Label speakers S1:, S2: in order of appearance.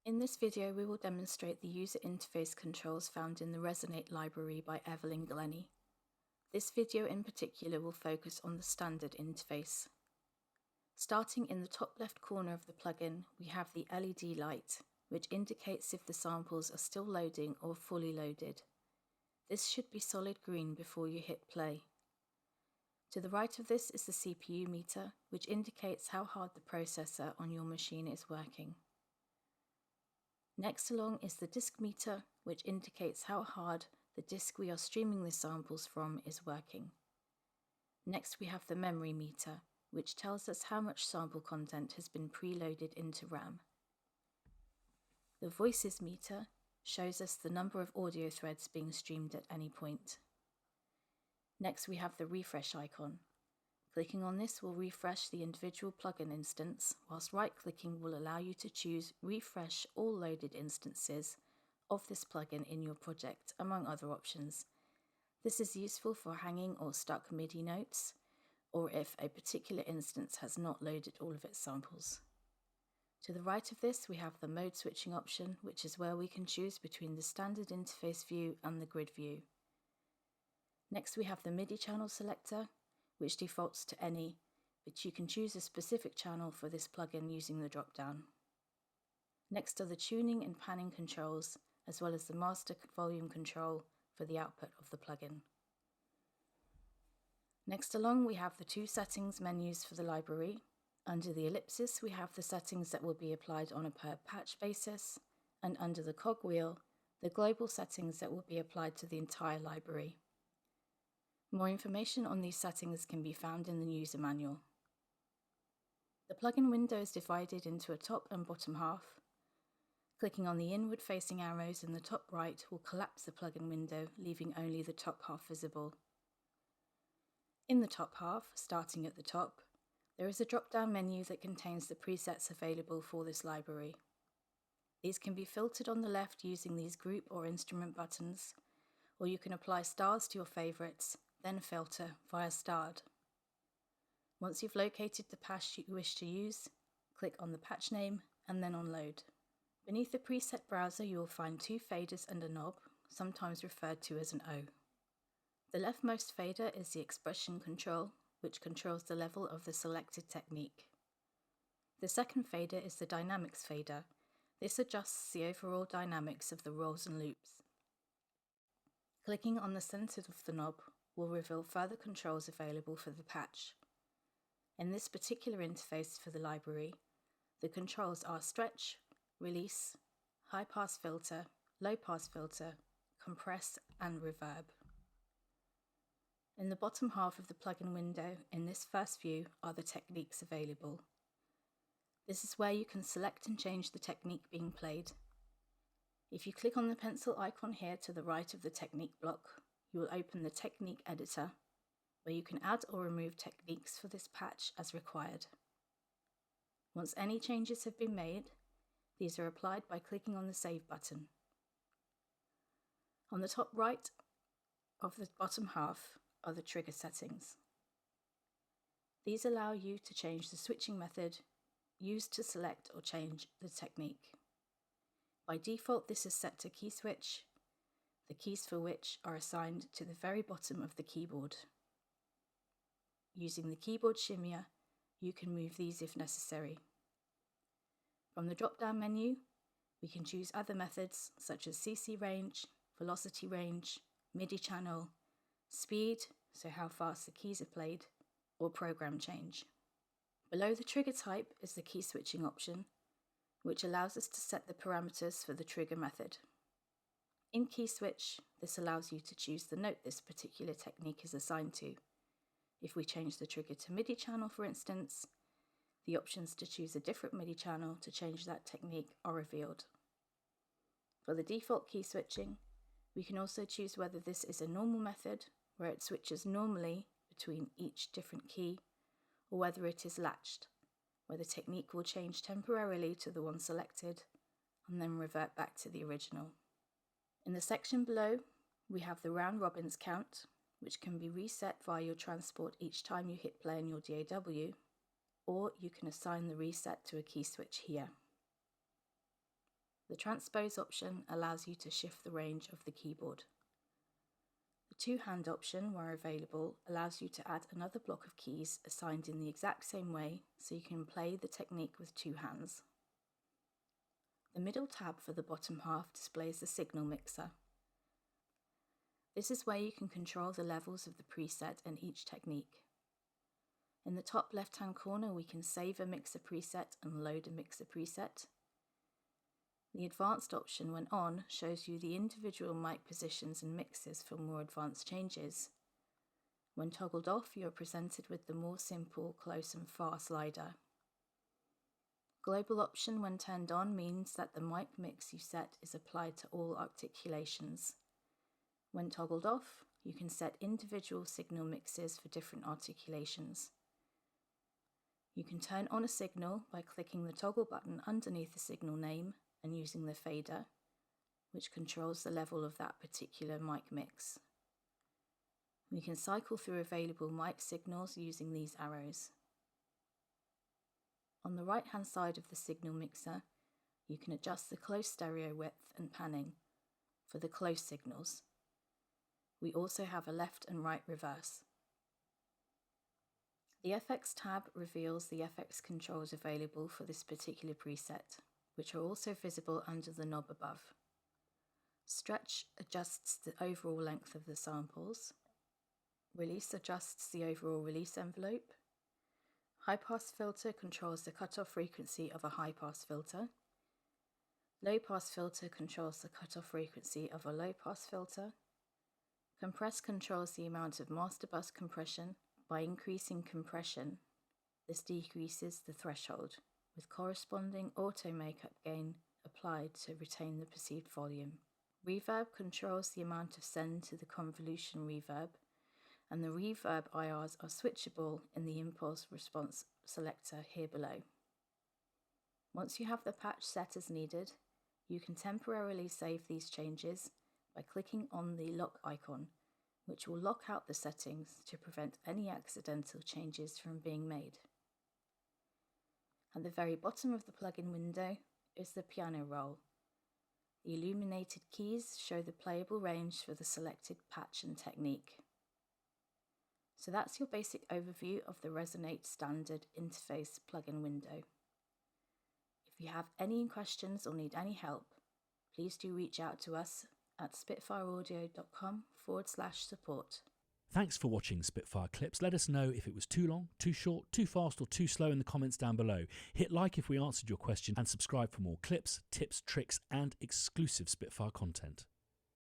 S1: In this video, we will demonstrate the user interface controls found in the Resonate library by Evelyn Glennie. This video in particular will focus on the standard interface. Starting in the top left corner of the plugin, we have the LED light, which indicates if the samples are still loading or fully loaded. This should be solid green before you hit play. To the right of this is the CPU meter, which indicates how hard the processor on your machine is working. Next along is the disk meter, which indicates how hard the disk we are streaming the samples from is working. Next we have the memory meter, which tells us how much sample content has been preloaded into RAM. The voices meter shows us the number of audio threads being streamed at any point. Next we have the refresh icon. Clicking on this will refresh the individual plugin instance, whilst right-clicking will allow you to choose Refresh all loaded instances of this plugin in your project, among other options. This is useful for hanging or stuck MIDI notes, or if a particular instance has not loaded all of its samples. To the right of this, we have the mode switching option, which is where we can choose between the standard interface view and the grid view. Next, we have the MIDI channel selector, which defaults to any, but you can choose a specific channel for this plugin using the drop-down. Next are the tuning and panning controls, as well as the master volume control for the output of the plugin. Next along, we have the two settings menus for the library. Under the ellipsis, we have the settings that will be applied on a per patch basis, and under the cogwheel, the global settings that will be applied to the entire library. More information on these settings can be found in the user manual. The plugin window is divided into a top and bottom half. Clicking on the inward-facing arrows in the top right will collapse the plugin window, leaving only the top half visible. In the top half, starting at the top, there is a drop-down menu that contains the presets available for this library. These can be filtered on the left using these group or instrument buttons, or you can apply stars to your favorites, then filter via starred. Once you've located the patch you wish to use, click on the patch name and then on load. Beneath the preset browser, you will find two faders and a knob, sometimes referred to as an O. The leftmost fader is the expression control, which controls the level of the selected technique. The second fader is the dynamics fader. This adjusts the overall dynamics of the rolls and loops. Clicking on the center of the knob will reveal further controls available for the patch. In this particular interface for the library, the controls are stretch, release, high pass filter, low pass filter, compress, and reverb. In the bottom half of the plugin window, in this first view, are the techniques available. This is where you can select and change the technique being played. If you click on the pencil icon here to the right of the technique block, you will open the technique editor, where you can add or remove techniques for this patch as required. Once any changes have been made, these are applied by clicking on the Save button. On the top right of the bottom half are the trigger settings. These allow you to change the switching method used to select or change the technique. By default, this is set to key switch, the keys for which are assigned to the very bottom of the keyboard. Using the keyboard shimmier, you can move these if necessary. From the drop-down menu, we can choose other methods such as CC range, velocity range, MIDI channel, speed, so how fast the keys are played, or program change. Below the trigger type is the key switching option, which allows us to set the parameters for the trigger method. In key switch, this allows you to choose the note this particular technique is assigned to. If we change the trigger to MIDI channel, for instance, the options to choose a different MIDI channel to change that technique are revealed. For the default key switching, we can also choose whether this is a normal method, where it switches normally between each different key, or whether it is latched, where the technique will change temporarily to the one selected and then revert back to the original. In the section below, we have the round robins count, which can be reset via your transport each time you hit play on your DAW, or you can assign the reset to a key switch here. The transpose option allows you to shift the range of the keyboard. The two-hand option, where available, allows you to add another block of keys assigned in the exact same way so you can play the technique with two hands. The middle tab for the bottom half displays the signal mixer. This is where you can control the levels of the preset and each technique. In the top left-hand corner, we can save a mixer preset and load a mixer preset. The advanced option, when on, shows you the individual mic positions and mixes for more advanced changes. When toggled off, you are presented with the more simple close and far slider. Global option, when turned on, means that the mic mix you set is applied to all articulations. When toggled off, you can set individual signal mixes for different articulations. You can turn on a signal by clicking the toggle button underneath the signal name and using the fader, which controls the level of that particular mic mix. We can cycle through available mic signals using these arrows. On the right-hand side of the signal mixer, you can adjust the close stereo width and panning for the close signals. We also have a left and right reverse. The FX tab reveals the FX controls available for this particular preset, which are also visible under the knob above. Stretch adjusts the overall length of the samples. Release adjusts the overall release envelope. High pass filter controls the cutoff frequency of a high pass filter. Low pass filter controls the cutoff frequency of a low pass filter. Compress controls the amount of master bus compression. By increasing compression, this decreases the threshold, with corresponding auto makeup gain applied to retain the perceived volume. Reverb controls the amount of send to the convolution reverb, and the reverb IRs are switchable in the impulse response selector here below. Once you have the patch set as needed, you can temporarily save these changes by clicking on the lock icon, which will lock out the settings to prevent any accidental changes from being made. At the very bottom of the plugin window is the piano roll. The illuminated keys show the playable range for the selected patch and technique. So that's your basic overview of the Resonate Standard Interface plugin window. If you have any questions or need any help, please do reach out to us at spitfireaudio.com/support.
S2: Thanks for watching Spitfire Clips. Let us know if it was too long, too short, too fast or too slow in the comments down below. Hit like if we answered your question and subscribe for more clips, tips, tricks and exclusive Spitfire content.